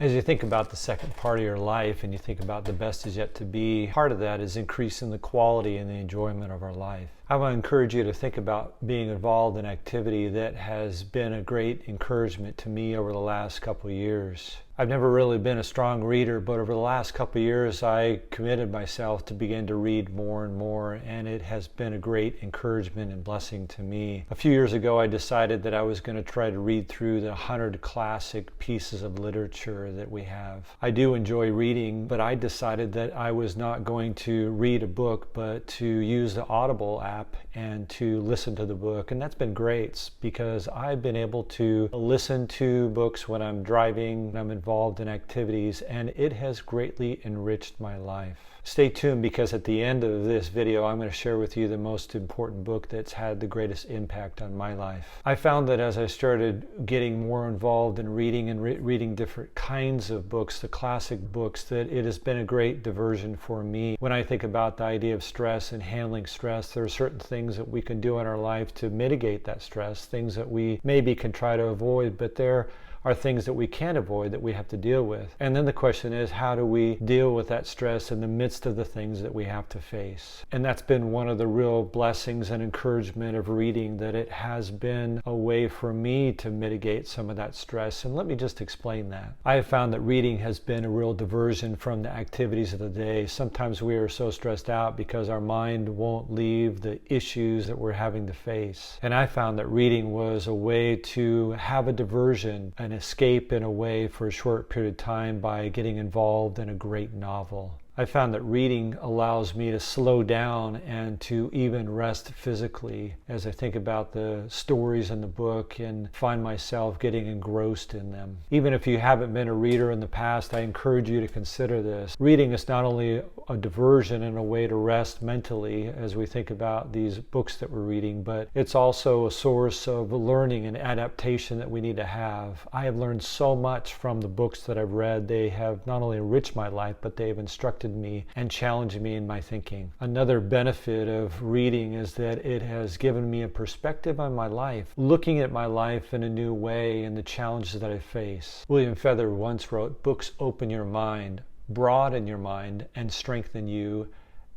As you think about the second part of your life and you think about the best is yet to be, part of that is increasing the quality and the enjoyment of our life. I want to encourage you to think about being involved in activity that has been a great encouragement to me over the last couple of years. I've never really been a strong reader, but over the last couple of years I committed myself to begin to read more and more, and it has been a great encouragement and blessing to me. A few years ago I decided that I was going to try to read through the 100 classic pieces of literature that we have. I do enjoy reading, but I decided that I was not going to read a book, but to use the Audible app and to listen to the book. And that's been great because I've been able to listen to books when I'm driving, when I'm involved in activities, and it has greatly enriched my life. Stay tuned, because at the end of this video I'm going to share with you the most important book that's had the greatest impact on my life. I found that as I started getting more involved in reading and reading different kinds of books, the classic books, that it has been a great diversion for me. When I think about the idea of stress and handling stress, there are certain things that we can do in our life to mitigate that stress, things that we maybe can try to avoid, but there are things that we can't avoid that we have to deal with. And then the question is, how do we deal with that stress in the midst of the things that we have to face? And that's been one of the real blessings and encouragement of reading, that it has been a way for me to mitigate some of that stress. And let me just explain that. I have found that reading has been a real diversion from the activities of the day. Sometimes we are so stressed out because our mind won't leave the issues that we're having to face. And I found that reading was a way to have a diversion, an escape in a way, for a short period of time by getting involved in a great novel. I found that reading allows me to slow down and to even rest physically as I think about the stories in the book and find myself getting engrossed in them. Even if you haven't been a reader in the past, I encourage you to consider this. Reading is not only a diversion and a way to rest mentally as we think about these books that we're reading, but it's also a source of learning and adaptation that we need to have. I have learned so much from the books that I've read. They have not only enriched my life, but they have instructed me and challenged me in my thinking. Another benefit of reading is that it has given me a perspective on my life, looking at my life in a new way and the challenges that I face. William Feather once wrote, "Books open your mind, broaden your mind, and strengthen you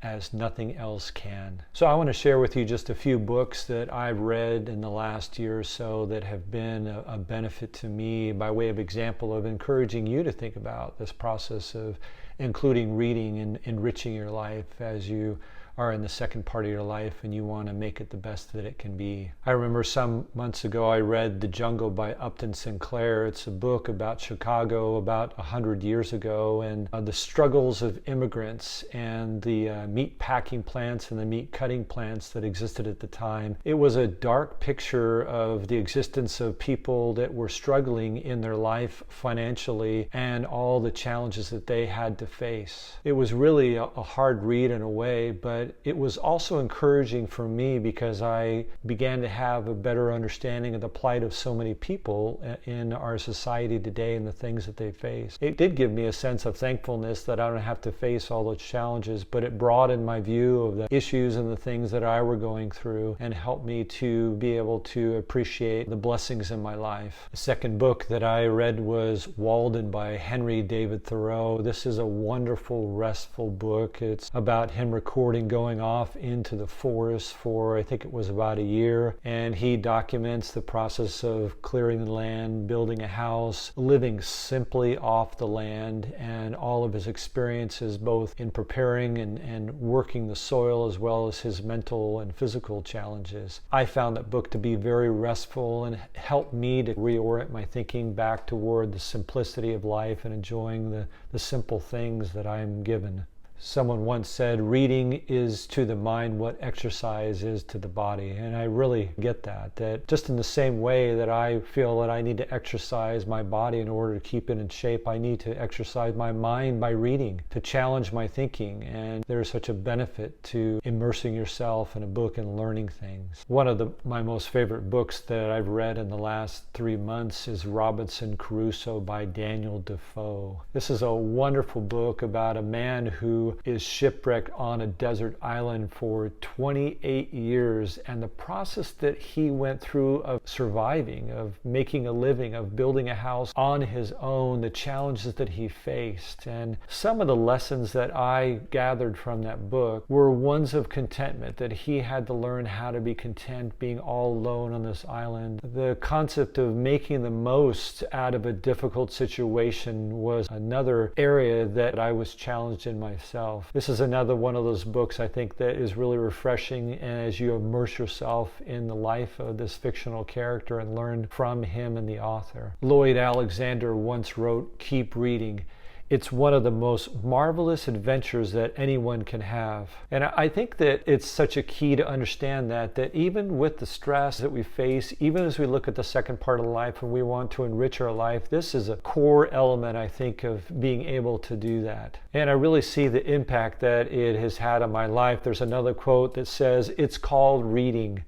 as nothing else can." So I want to share with you just a few books that I've read in the last year or so that have been a benefit to me, by way of example of encouraging you to think about this process of including reading and enriching your life as you are in the second part of your life and you want to make it the best that it can be. I remember some months ago I read The Jungle by Upton Sinclair. It's a book about Chicago about 100 years ago, and the struggles of immigrants and the meat packing plants and the meat cutting plants that existed at the time. It was a dark picture of the existence of people that were struggling in their life financially and all the challenges that they had to face. It was really a hard read in a way, but it was also encouraging for me because I began to have a better understanding of the plight of so many people in our society today and the things that they face. It did give me a sense of thankfulness that I don't have to face all those challenges, but it broadened my view of the issues and the things that I were going through and helped me to be able to appreciate the blessings in my life. The second book that I read was Walden by Henry David Thoreau. This is a wonderful, restful book. It's about him recording going off into the forest for, I think it was about a year, and he documents the process of clearing the land, building a house, living simply off the land, and all of his experiences both in preparing and working the soil, as well as his mental and physical challenges. I found that book to be very restful and helped me to reorient my thinking back toward the simplicity of life and enjoying the simple things that I'm given. Someone once said, reading is to the mind what exercise is to the body. And I really get that just in the same way that I feel that I need to exercise my body in order to keep it in shape, I need to exercise my mind by reading, to challenge my thinking. And there's such a benefit to immersing yourself in a book and learning things. One of my most favorite books that I've read in the last 3 months is Robinson Crusoe by Daniel Defoe. This is a wonderful book about a man who who is shipwrecked on a desert island for 28 years, and the process that he went through of surviving, of making a living, of building a house on his own, the challenges that he faced. And some of the lessons that I gathered from that book were ones of contentment, that he had to learn how to be content being all alone on this island. The concept of making the most out of a difficult situation was another area that I was challenged in myself. This is another one of those books I think that is really refreshing, and as you immerse yourself in the life of this fictional character and learn from him and the author. Lloyd Alexander once wrote, "Keep reading. It's one of the most marvelous adventures that anyone can have." And I think that it's such a key to understand that even with the stress that we face, even as we look at the second part of life and we want to enrich our life, this is a core element, I think, of being able to do that. And I really see the impact that it has had on my life. There's another quote that says, "It's called reading.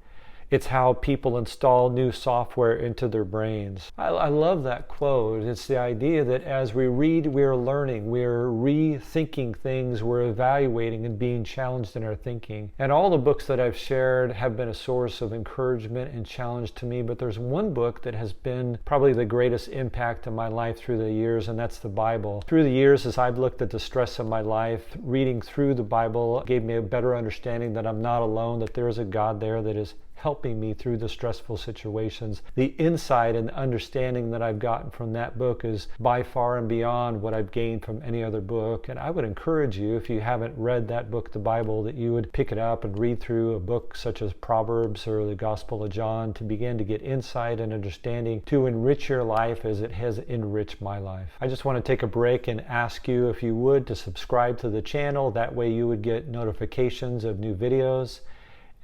It's how people install new software into their brains." I love that quote. It's the idea that as we read, we're learning, we're rethinking things, we're evaluating and being challenged in our thinking. And all the books that I've shared have been a source of encouragement and challenge to me, but there's one book that has been probably the greatest impact in my life through the years, and that's the Bible. Through the years, as I've looked at the stress of my life, reading through the Bible gave me a better understanding that I'm not alone, that there is a God there that is helping me through the stressful situations. The insight and understanding that I've gotten from that book is by far and beyond what I've gained from any other book. And I would encourage you, if you haven't read that book, the Bible, that you would pick it up and read through a book such as Proverbs or the Gospel of John to begin to get insight and understanding to enrich your life as it has enriched my life. I just want to take a break and ask you, if you would, to subscribe to the channel. That way you would get notifications of new videos,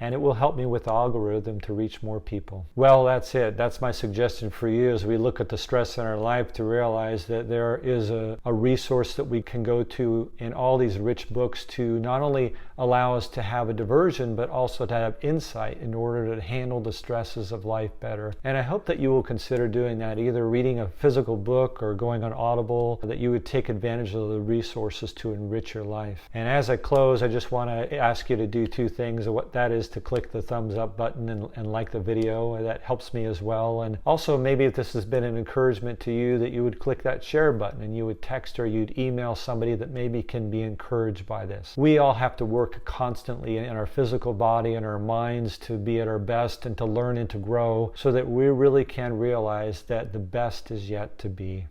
and it will help me with the algorithm to reach more people. Well, that's it. That's my suggestion for you as we look at the stress in our life, to realize that there is a resource that we can go to in all these rich books to not only allow us to have a diversion, but also to have insight in order to handle the stresses of life better. And I hope that you will consider doing that, either reading a physical book or going on Audible, that you would take advantage of the resources to enrich your life. And as I close, I just want to ask you to do two things. What that is, to click the thumbs up button and like the video. That helps me as well. And also, maybe if this has been an encouragement to you, that you would click that share button and you would text or you'd email somebody that maybe can be encouraged by this. We all have to work constantly in our physical body and our minds to be at our best and to learn and to grow, so that we really can realize that the best is yet to be.